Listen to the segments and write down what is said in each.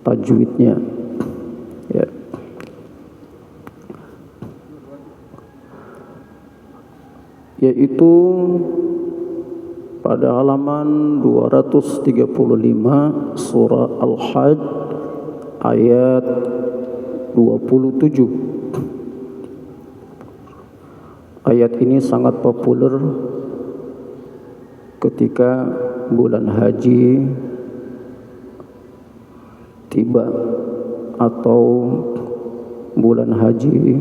tajwidnya. Ya. Yaitu pada halaman 235 surah Al-Hajj ayat 27. Ayat ini sangat populer ketika bulan haji tiba atau bulan haji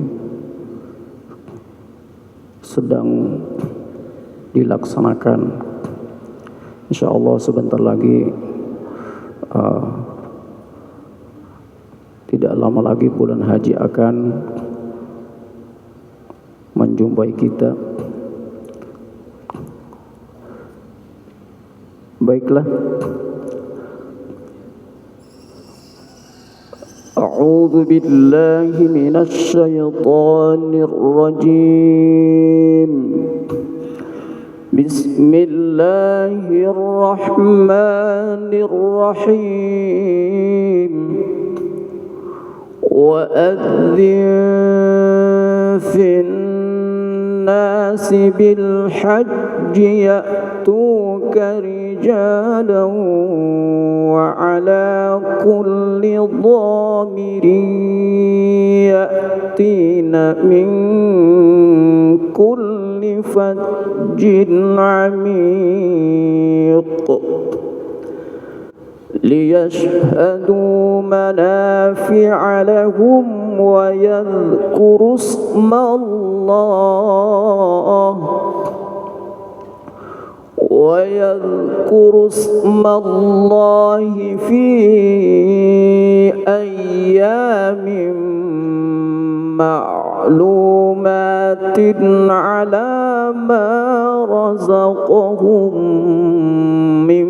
sedang dilaksanakan. InsyaAllah sebentar lagi, tidak lama lagi bulan haji akan menjumpai kita. Baiklah. A'udzu billahi minasy syaithanir rajim. Bismillahirrahmanirrahim. Wa adzin fin nasi bil hajji ya'tuka rijalan wa ala kulli dhamirin ya'tina min kulli fajjin 'amiq liyashhadu manafi'a lahum wa yadhkuru ismallahi fi ayyamin ma'lumatin ala ma razaqahum min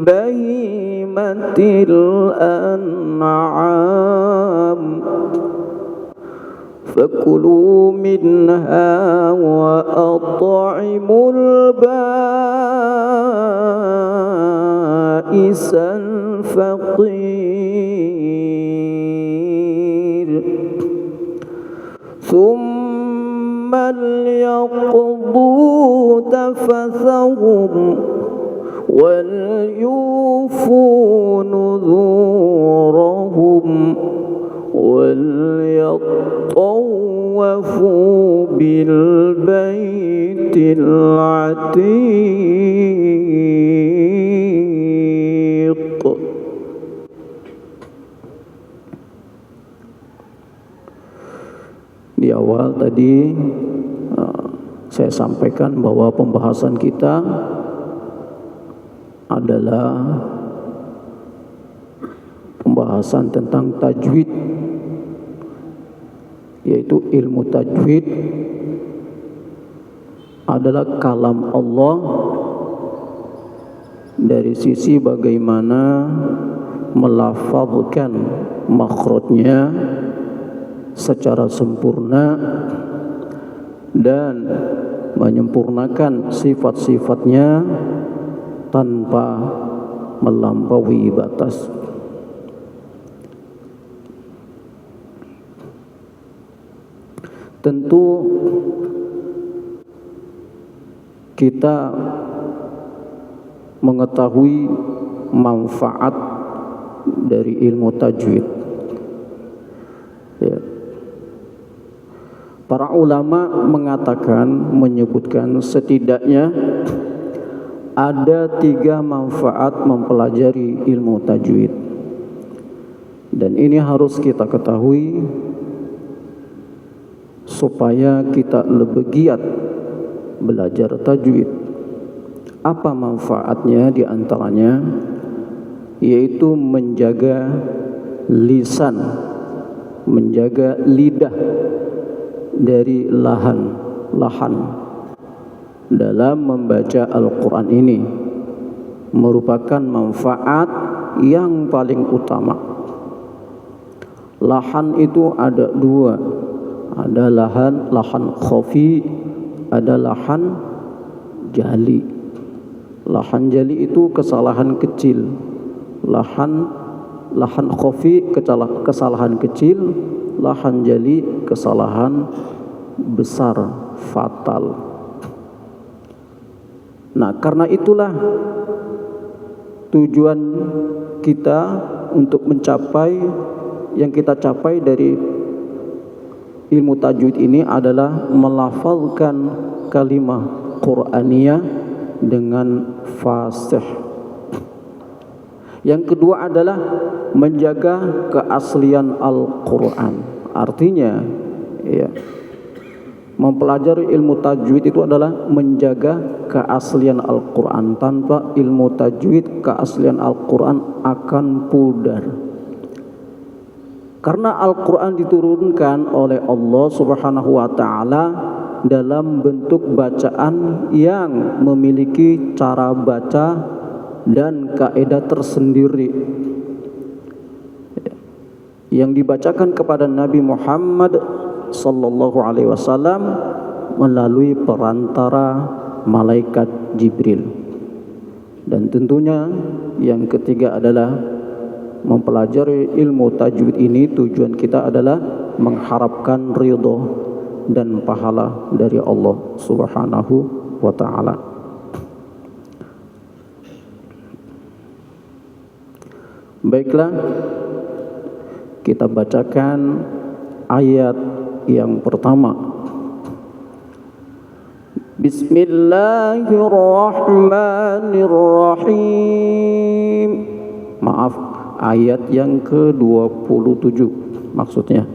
bahimatil an'am fakulu minha wa at'imul ba'isal faqir thumma liyaqdu tafathahum وَلْيُوفُوا نُذُورَهُمْ وَلْيَطَّوَّفُوا بِالْبَيْتِ الْعَتِيقِ. Di awal tadi saya sampaikan bahwa pembahasan kita adalah pembahasan tentang tajwid, yaitu ilmu tajwid adalah kalam Allah dari sisi bagaimana melafazkan makhrajnya secara sempurna dan menyempurnakan sifat-sifatnya tanpa melampaui batas. Tentu kita mengetahui manfaat dari ilmu tajwid. Ya. Para ulama menyebutkan setidaknya ada 3 manfaat mempelajari ilmu tajwid, dan ini harus kita ketahui supaya kita lebih giat belajar tajwid. Apa manfaatnya? Di antaranya yaitu menjaga lisan, menjaga lidah dari lahan dalam membaca Al-Quran. Ini merupakan manfaat yang paling utama. Lahan itu ada 2, ada lahan khafi, ada lahan jali. Lahan jali itu kesalahan kecil, lahan lahan khafi kesalahan kecil, lahan jali kesalahan besar fatal. Nah, karena itulah tujuan kita untuk mencapai yang kita capai dari ilmu tajwid ini adalah melafalkan kalimah Qur'aniyah dengan fasih. Yang kedua adalah menjaga keaslian Al-Qur'an. Artinya, ya, mempelajari ilmu tajwid itu adalah menjaga keaslian Al-Qur'an. Tanpa ilmu tajwid, keaslian Al-Qur'an akan pudar. Karena Al-Qur'an diturunkan oleh Allah Subhanahu wa taala dalam bentuk bacaan yang memiliki cara baca dan kaidah tersendiri yang dibacakan kepada Nabi Muhammad sallallahu alaihi wasallam melalui perantara malaikat Jibril. Dan tentunya yang ketiga adalah mempelajari ilmu tajwid ini, tujuan kita adalah mengharapkan ridho dan pahala dari Allah Subhanahu wa taala. Baiklah, kita bacakan ayat yang pertama. Bismillahirrahmanirrahim. Maaf, ayat yang ke-27 maksudnya.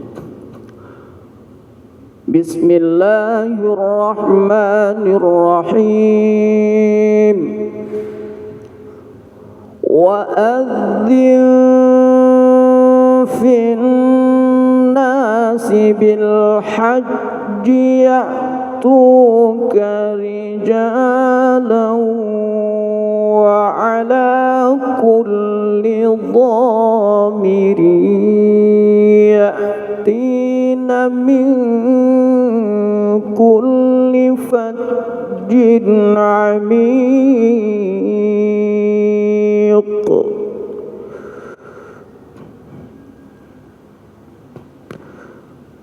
Bismillahirrahmanirrahim. Wa'adzin fin nasi bil hajji ya'tuka rijalan wa ala kulli dhamirin ya'tina min kulli fajjin 'amiq.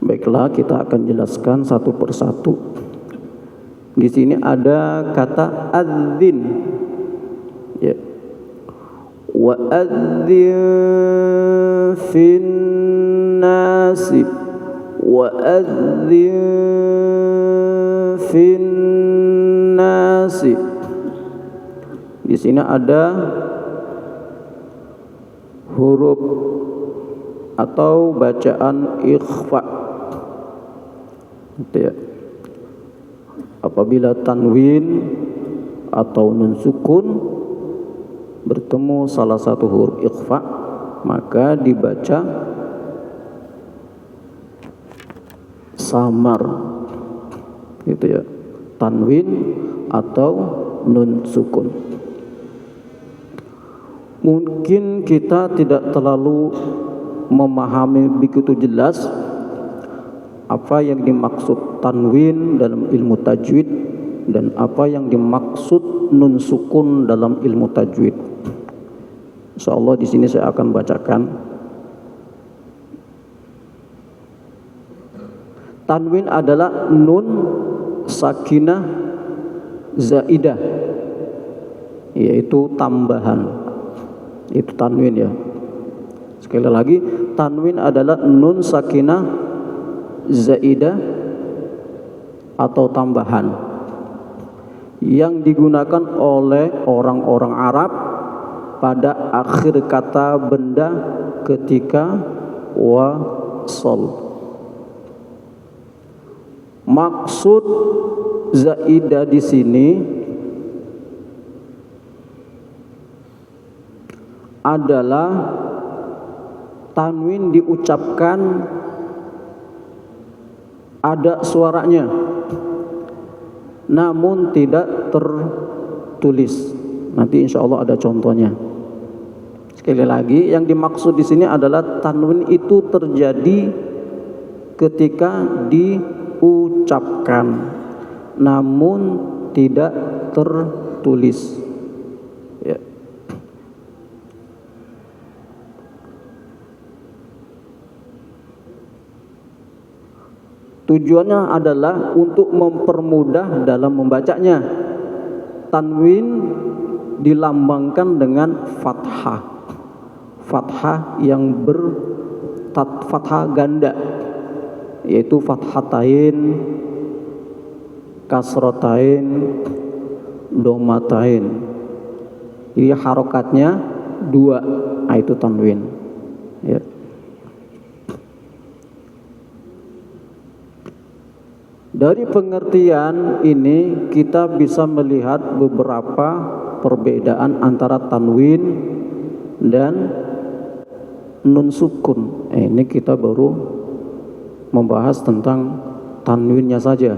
Baiklah, kita akan jelaskan satu persatu. Di sini ada kata adzin, ya. Wa adzin fin nasi, wa adzin fin nasi. Di sini ada huruf atau bacaan ikhfa, gitu ya. Apabila tanwin atau nun sukun bertemu salah satu huruf ikhfa, maka dibaca samar, gitu ya, tanwin atau nun sukun. Mungkin kita tidak terlalu memahami begitu jelas apa yang dimaksud tanwin dalam ilmu tajwid dan apa yang dimaksud nun sukun dalam ilmu tajwid. Insyaallah di sini saya akan bacakan. Tanwin adalah nun sakinah zaidah, yaitu tambahan. Itu tanwin, ya. Sekali lagi, tanwin adalah nun sakinah zaidah atau tambahan yang digunakan oleh orang-orang Arab pada akhir kata benda ketika wasal. Maksud zaidah di sini adalah tanwin diucapkan ada suaranya namun tidak tertulis. Nanti insya Allah ada contohnya. Sekali lagi, yang dimaksud di sini adalah tanwin itu terjadi ketika diucapkan namun tidak tertulis, ya. Tujuannya adalah untuk mempermudah dalam membacanya. Tanwin dilambangkan dengan fathah. Fathah yang fathah ganda, yaitu fathatain, kasrotain, domatain. Jadi harokatnya 2, itu tanwin. Ya. Dari pengertian ini kita bisa melihat beberapa perbedaan antara tanwin dan nun sukun. Ini kita baru membahas tentang tanwinnya saja,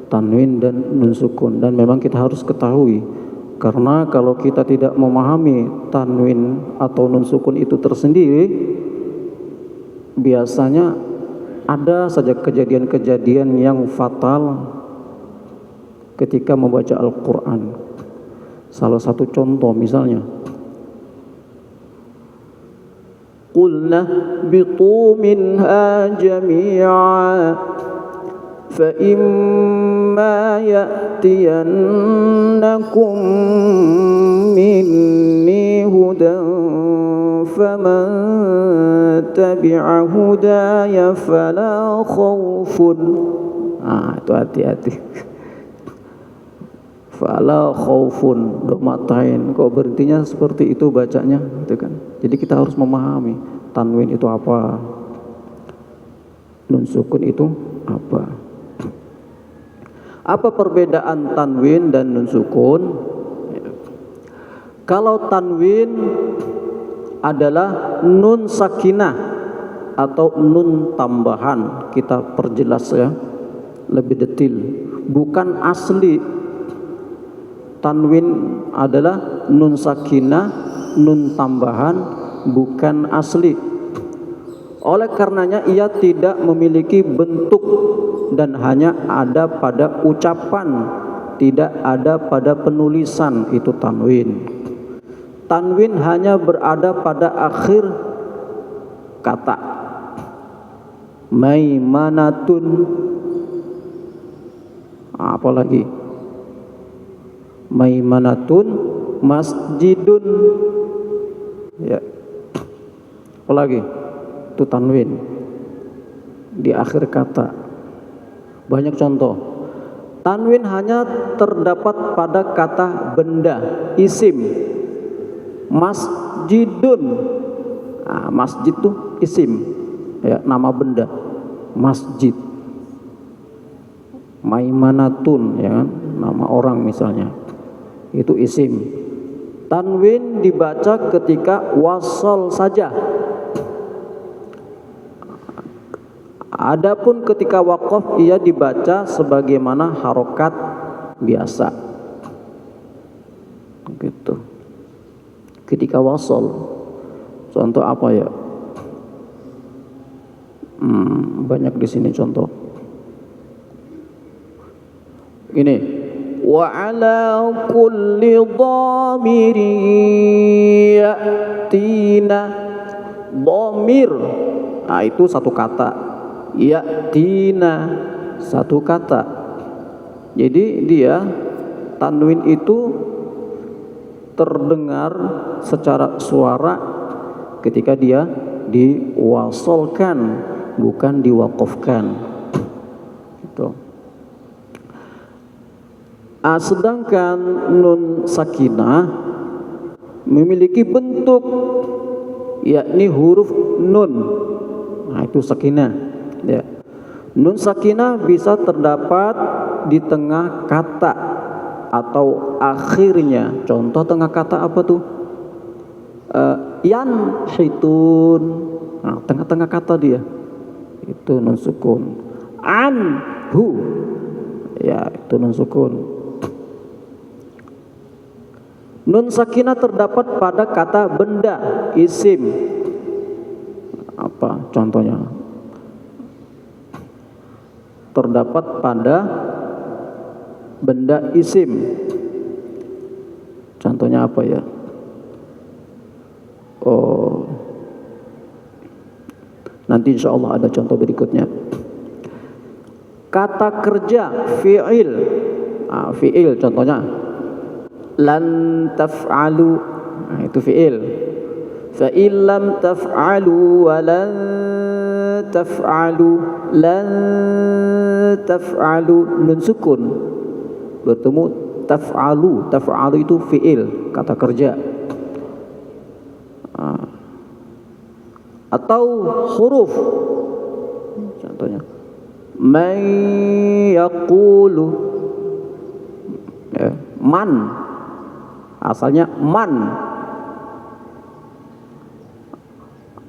tanwin dan nun sukun. Dan memang kita harus ketahui, karena kalau kita tidak memahami tanwin atau nun sukun itu tersendiri, biasanya ada saja kejadian-kejadian yang fatal ketika membaca Al-Quran. Salah satu contoh misalnya, Qulna bitu minha jami'a fa imma ya'tiyannakum minni hudan faman tabi'a hudaya fala khawfun. Itu hati-hati. Fala khaufun, domatain. Kok berhentinya seperti itu bacanya, gitu kan? Jadi kita harus memahami tanwin itu apa, nun sukun itu apa. Apa perbedaan tanwin dan nun sukun? Kalau tanwin adalah nun sakinah atau nun tambahan, kita perjelas ya lebih detail, bukan asli. Tanwin adalah nun sakinah, nun tambahan, bukan asli. Oleh karenanya ia tidak memiliki bentuk dan hanya ada pada ucapan, tidak ada pada penulisan. Itu tanwin. Tanwin hanya berada pada akhir kata. Maimanatun, apalagi Maimanatun masjidun, ya, apalagi itu tanwin di akhir kata. Banyak contoh. Tanwin hanya terdapat pada kata benda, isim. Masjidun, masjid itu isim, ya, nama benda, masjid. Maimanatun, ya kan, nama orang misalnya, itu isim. Tanwin dibaca ketika wasol saja. Adapun ketika waqaf ia dibaca sebagaimana harokat biasa. Gitu. Ketika wasol, contoh apa ya? Banyak di sini contoh. Ini. Wa ala kulli dhamiri ya'tina. Dhamir, itu satu kata. Ya'tina, satu kata. Jadi dia tanwin itu terdengar secara suara ketika dia diwasolkan, bukan diwaqafkan. Gitu. Sedangkan nun sakinah memiliki bentuk, yakni huruf nun. Itu sakinah, ya. Nun sakinah bisa terdapat di tengah kata atau akhirnya. Contoh tengah kata apa tuh? Yanhitun, tengah-tengah kata dia, itu nun sukun. Anhu, ya, itu nun sukun. Nun sakinah terdapat pada kata benda, isim. Apa contohnya? Terdapat pada benda isim. Contohnya apa ya? Nanti insya Allah ada contoh berikutnya. Kata kerja fi'il, fi'il contohnya lan taf'alu, itu fi'il. Fa illam taf'alu wa lan taf'alu, lan taf'alu, nun sukun bertemu taf'alu. Taf'alu itu fi'il, kata kerja. Atau huruf, contohnya man yaqulu, ya, man, asalnya man.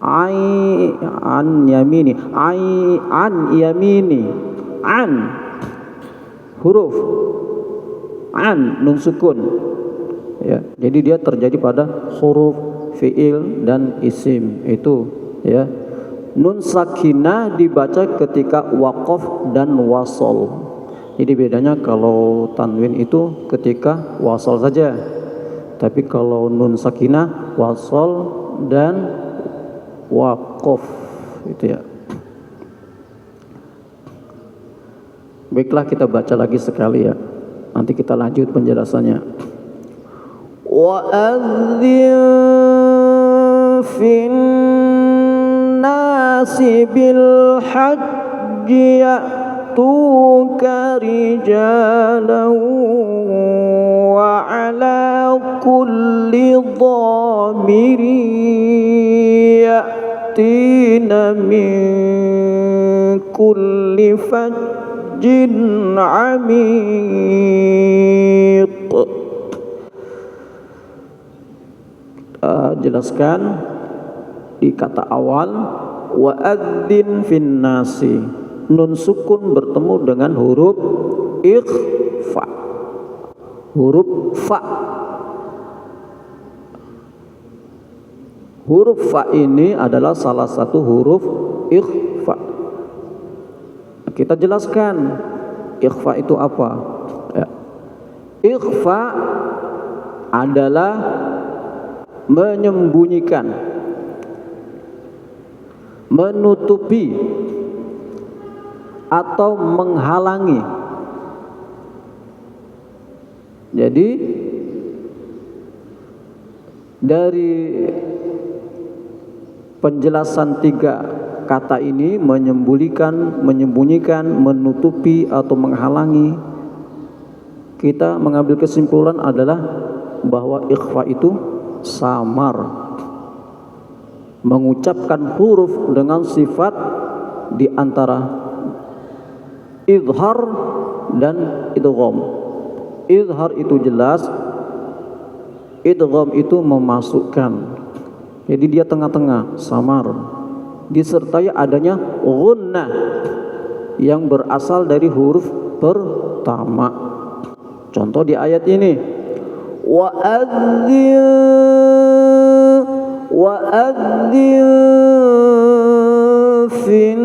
An yamini, an yamini, an, huruf an, nun sukun, ya. Jadi dia terjadi pada huruf fi'il dan isim itu, ya. Nun sakinah dibaca ketika waqaf dan wasol. Jadi bedanya kalau tanwin itu ketika wasol saja, tapi kalau nun sakinah wasol dan waqaf itu, ya. Baiklah, kita baca lagi sekali, ya. Nanti kita lanjut penjelasannya. Wa'adzin fin nasi bil hajji ya'tuka rijalan wa ala kulli dhamiri ya'tina min kulli fajjin amiq. Jelaskan di kata awal wa'adzin fin nasi, nun sukun bertemu dengan huruf ikhfa, huruf fa. Huruf fa ini adalah salah satu huruf ikhfa. Kita jelaskan ikhfa itu apa, ya. Ikhfa adalah menyembunyikan, menutupi atau menghalangi. Jadi dari penjelasan tiga kata ini, menyembunyikan, menutupi atau menghalangi, kita mengambil kesimpulan adalah bahwa ikhfa itu samar, mengucapkan huruf dengan sifat di antara izhar dan idgham. Izhar itu jelas, idgham itu memasukkan. Jadi dia tengah-tengah, samar, disertai adanya ghunnah yang berasal dari huruf pertama. Contoh di ayat ini, wa'adzin fin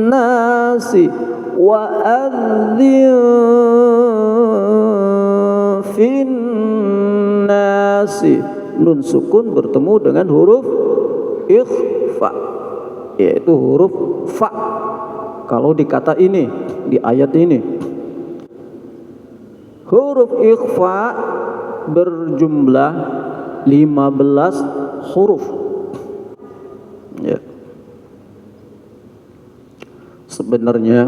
nasi, wa'adzin fin nasi, nun sukun bertemu dengan huruf ikhfa, yaitu huruf fa. Kalau di kata ini, di ayat ini, huruf ikhfa berjumlah 15 huruf, ya. Sebenarnya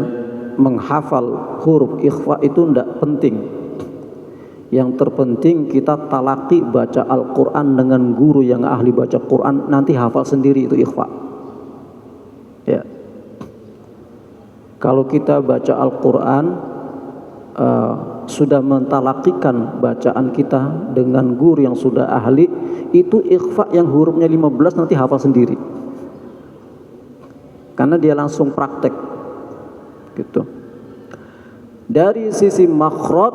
menghafal huruf ikhfa itu tidak penting. Yang terpenting kita talaki baca Al-Quran dengan guru yang ahli baca Quran, nanti hafal sendiri itu ikhfa, ya. Kalau kita baca Al-Quran sudah mentalakikan bacaan kita dengan guru yang sudah ahli, itu ikhfa yang hurufnya 15 nanti hafal sendiri, karena dia langsung praktek gitu. Dari sisi makhraj,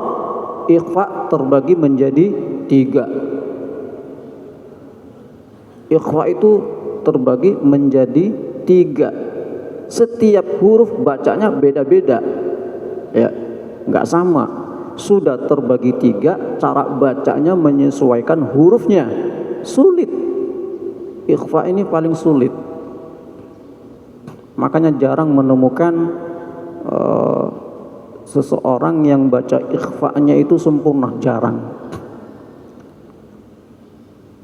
ikhfa terbagi menjadi 3. Ikhfa itu terbagi menjadi 3. Setiap huruf bacanya beda-beda, ya, nggak sama. Sudah terbagi 3, cara bacanya menyesuaikan hurufnya. Sulit. Ikhfa ini paling sulit. Makanya jarang menemukan seseorang yang baca ikhfa-nya itu sempurna, jarang.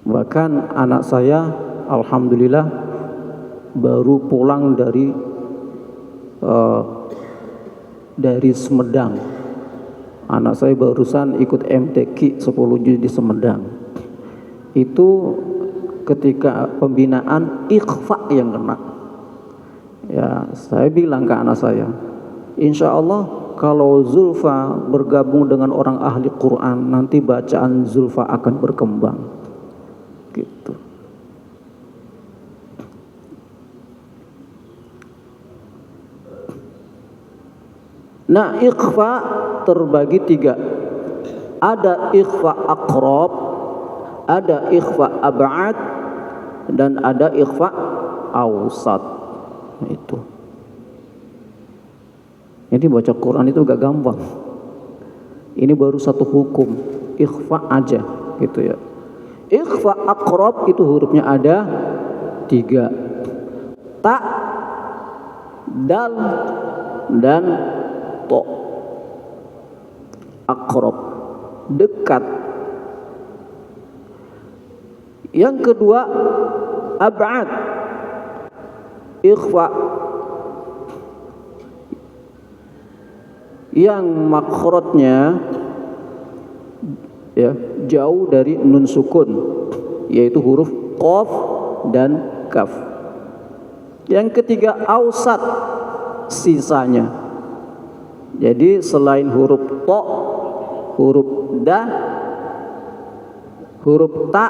Bahkan anak saya alhamdulillah baru pulang dari Semedang. Anak saya barusan ikut MTQ 10 juz di Semedang. Itu ketika pembinaan ikhfa yang kena. Ya, saya bilang ke anak saya, insya Allah kalau Zulfa bergabung dengan orang ahli Quran, nanti bacaan Zulfa akan berkembang. Gitu. Nah, ikhfa terbagi 3. Ada ikhfa aqrab, ada ikhfa ab'ad, dan ada ikhfa awsat. Itu. Jadi baca Quran itu gak gampang. Ini baru satu hukum, ikhfa aja gitu ya. Ikhfa aqrab itu hurufnya ada 3. Ta, dal, dan to. Aqrab, dekat. Yang kedua ab'ad, ikhfa yang makhrajnya ya jauh dari nun sukun, yaitu huruf qaf dan kaf. Yang ketiga ausat, sisanya. Jadi selain huruf to, huruf da, huruf ta,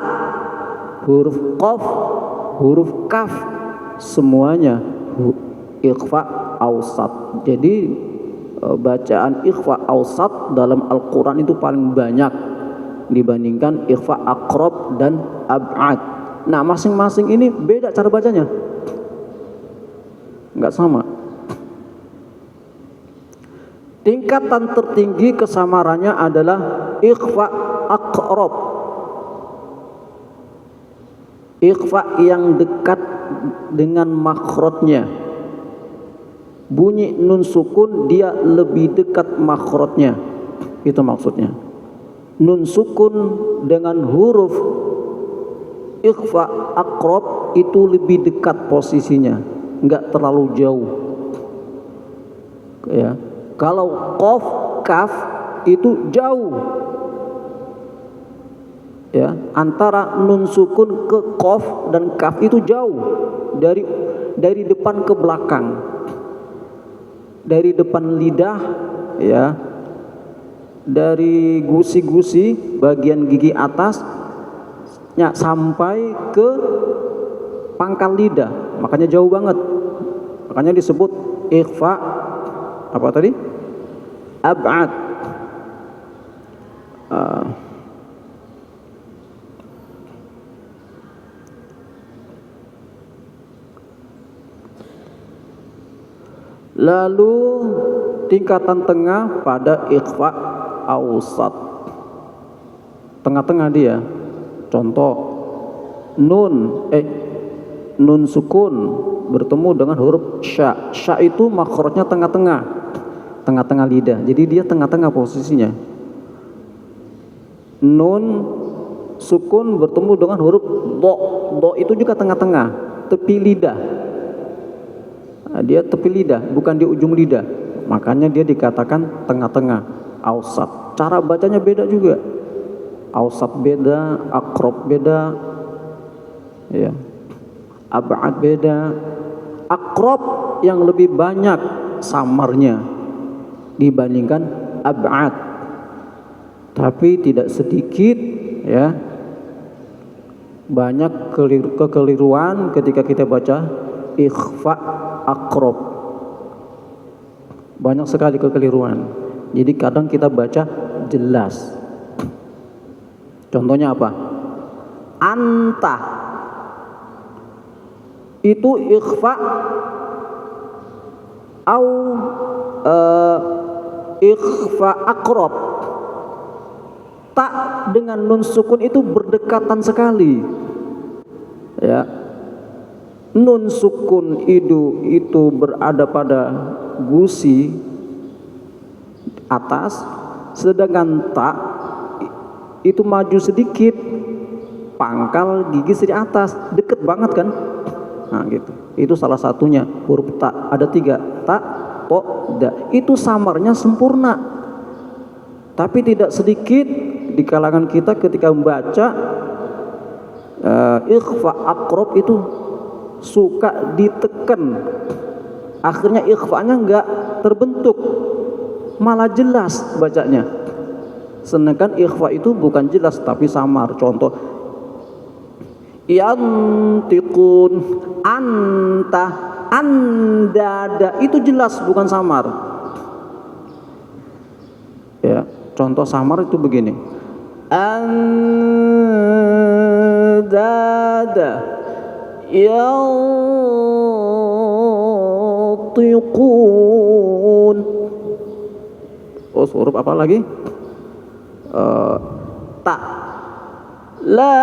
huruf qaf, huruf kaf, semuanya ikhfa ausat. Jadi bacaan ikhfa ausat dalam Al-Quran itu paling banyak dibandingkan ikhfa aqrab dan ab'ad. Nah, masing-masing ini beda cara bacanya, nggak sama. Tingkatan tertinggi kesamarannya adalah ikhfa aqrab, ikhfa yang dekat dengan makhrajnya. Bunyi nun sukun dia lebih dekat makhrajnya, itu maksudnya. Nun sukun dengan huruf ikhfa aqrab itu lebih dekat posisinya, enggak terlalu jauh. Ya. Kalau qaf, kaf itu jauh. Ya, antara nun sukun ke qaf dan kaf itu jauh, dari depan ke belakang. Dari depan lidah, ya, dari gusi-gusi bagian gigi atasnya sampai ke pangkal lidah, makanya jauh banget. Makanya disebut ikhfa apa tadi? Ab'ad. Lalu tingkatan tengah pada ikhfa awsat, tengah-tengah dia. Contoh nun sukun bertemu dengan huruf sya. Sya itu makhrajnya tengah-tengah, tengah-tengah lidah. Jadi dia tengah-tengah posisinya. Nun sukun bertemu dengan huruf do. Do itu juga tengah-tengah, tepi lidah. Nah, dia tepi lidah, bukan di ujung lidah. Makanya dia dikatakan tengah-tengah, ausat. Cara bacanya beda juga. Ausat beda, aqrab beda, ya. Ab'ad beda. Aqrab yang lebih banyak samarnya dibandingkan ab'ad, tapi tidak sedikit, ya, banyak kekeliruan ketika kita baca ikhfa aqrab. Banyak sekali kekeliruan. Jadi kadang kita baca jelas. Contohnya apa? Anta itu ikhfa ikhfa aqrab. Ta dengan nun sukun itu berdekatan sekali. Ya. nun sukun itu berada pada gusi atas, sedangkan ta itu maju sedikit, pangkal gigi di atas, deket banget kan? Nah gitu. Itu salah satunya huruf ta. Ada 3, ta, to, da. Itu samarnya sempurna. Tapi tidak sedikit di kalangan kita ketika membaca ikhfa aqrab itu suka ditekan. Akhirnya ikhfanya enggak terbentuk, malah jelas bacanya. Sedangkan ikhfa itu bukan jelas tapi samar. Contoh, yantiqun, anta, andada, itu jelas bukan samar. Ya, contoh samar itu begini. Andada yantiqun. Oh, huruf apa lagi? Ta. La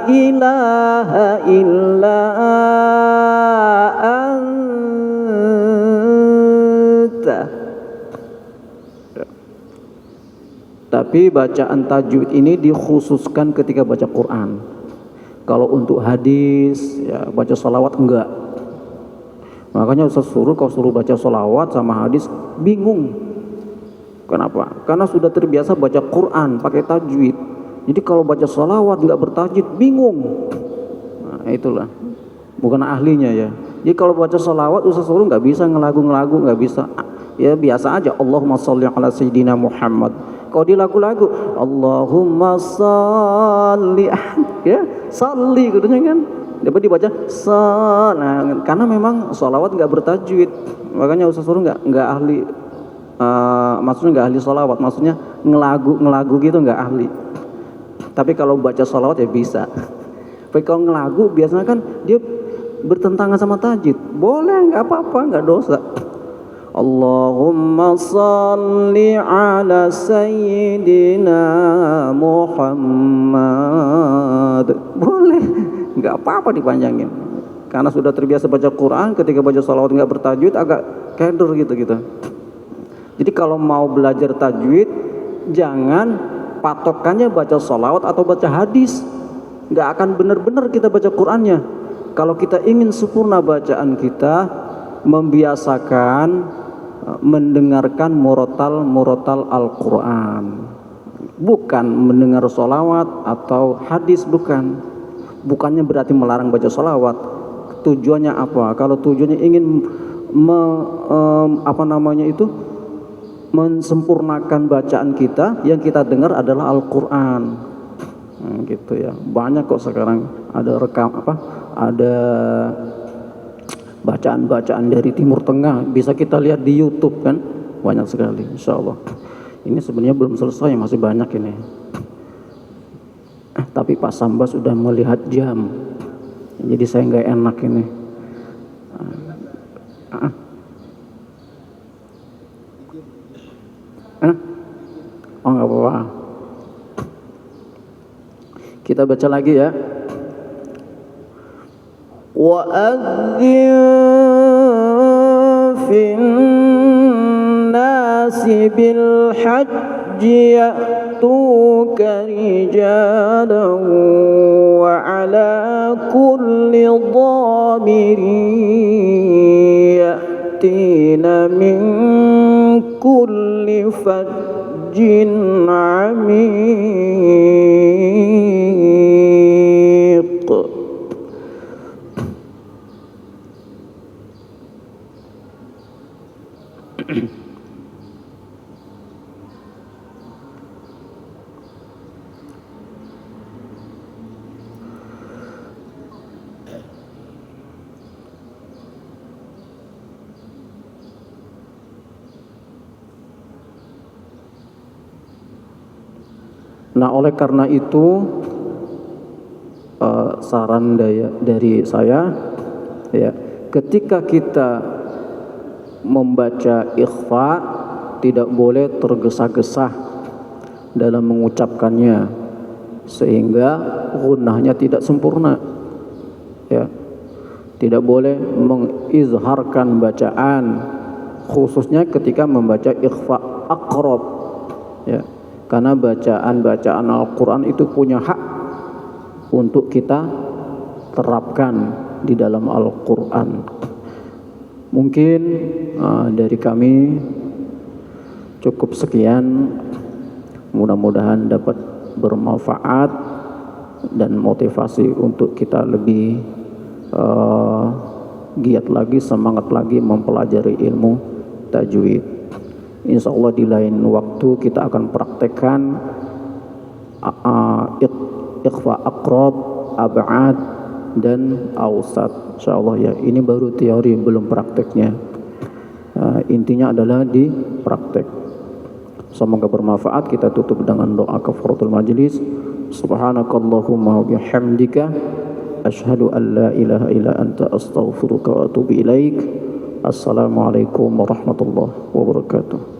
ilaha illa anta. Tapi bacaan tajwid ini dikhususkan ketika baca Quran. Kalau untuk hadis, ya baca sholawat enggak. Makanya Ustaz suruh, kalau suruh baca sholawat sama hadis bingung. Kenapa? Karena sudah terbiasa baca Quran pakai tajwid. Jadi kalau baca sholawat nggak bertajwid bingung. Nah, itulah, bukan ahlinya ya. Jadi kalau baca sholawat Ustaz suruh nggak bisa ngelagu-ngelagu, nggak bisa. Ya biasa aja. Allahumma sholli ala sayyidina Muhammad. Kalau di lagu-lagu Allahumma sholli, ya sholli katanya kan. Dapat dibaca nah, karena memang sholawat nggak bertajwid. Makanya Ustaz suruh nggak ahli. Maksudnya nggak ahli sholawat, maksudnya ngelagu gitu nggak ahli. Tapi kalau baca sholawat ya bisa. Tapi kalau ngelagu biasanya kan dia bertentangan sama tajwid. Boleh, nggak apa-apa, nggak dosa. Allahumma sholli ala sayyidina Muhammad. Boleh, nggak apa-apa dipanjangin. Karena sudah terbiasa baca Quran, ketika baca sholawat nggak bertajwid agak keder gitu. Jadi kalau mau belajar tajwid, jangan patokannya baca sholawat atau baca hadis. Nggak akan benar-benar kita baca Qurannya. Kalau kita ingin sempurna bacaan kita, membiasakan mendengarkan murotal Al-Quran. Bukan mendengar sholawat atau hadis, bukan. Bukannya berarti melarang baca sholawat. Tujuannya apa? Kalau tujuannya ingin mensempurnakan bacaan kita, yang kita dengar adalah Al-Quran. Nah, gitu ya. Banyak kok sekarang ada ada bacaan-bacaan dari Timur Tengah, bisa kita lihat di YouTube kan, banyak sekali. Insya Allah. Ini sebenarnya belum selesai, masih banyak ini. Tapi Pak Samba sudah melihat jam, jadi saya nggak enak ini. Oh nggak apa-apa. Kita baca lagi ya. Wa adzin fin nasi bil hajji ya'tuka rijalan wa ala kulli dhamirin ya'tina min kulli fajjin amiq. Nah, oleh karena itu saran dari saya ya, ketika kita membaca ikhfa tidak boleh tergesa-gesa dalam mengucapkannya sehingga gunnahnya tidak sempurna. ya. Tidak boleh mengizharkan bacaan, khususnya ketika membaca ikhfa aqrab, ya. Karena bacaan-bacaan Al-Quran itu punya hak untuk kita terapkan di dalam Al-Quran. Mungkin dari kami cukup sekian, mudah-mudahan dapat bermanfaat dan motivasi untuk kita lebih giat lagi, semangat lagi mempelajari ilmu tajwid. Insya Allah di lain waktu kita akan praktekkan ikhfa aqrab, ab'ad, dan awsat. Insya Allah ya, ini baru teori, belum prakteknya. Intinya adalah di praktek. Semoga bermanfaat. Kita tutup dengan doa kafaratul majlis. Subhanakallahumma wa bihamdika asyhadu an la ilaha illa anta astaghfiruka wa atubu ilaik. Assalamualaikum warahmatullahi wabarakatuh.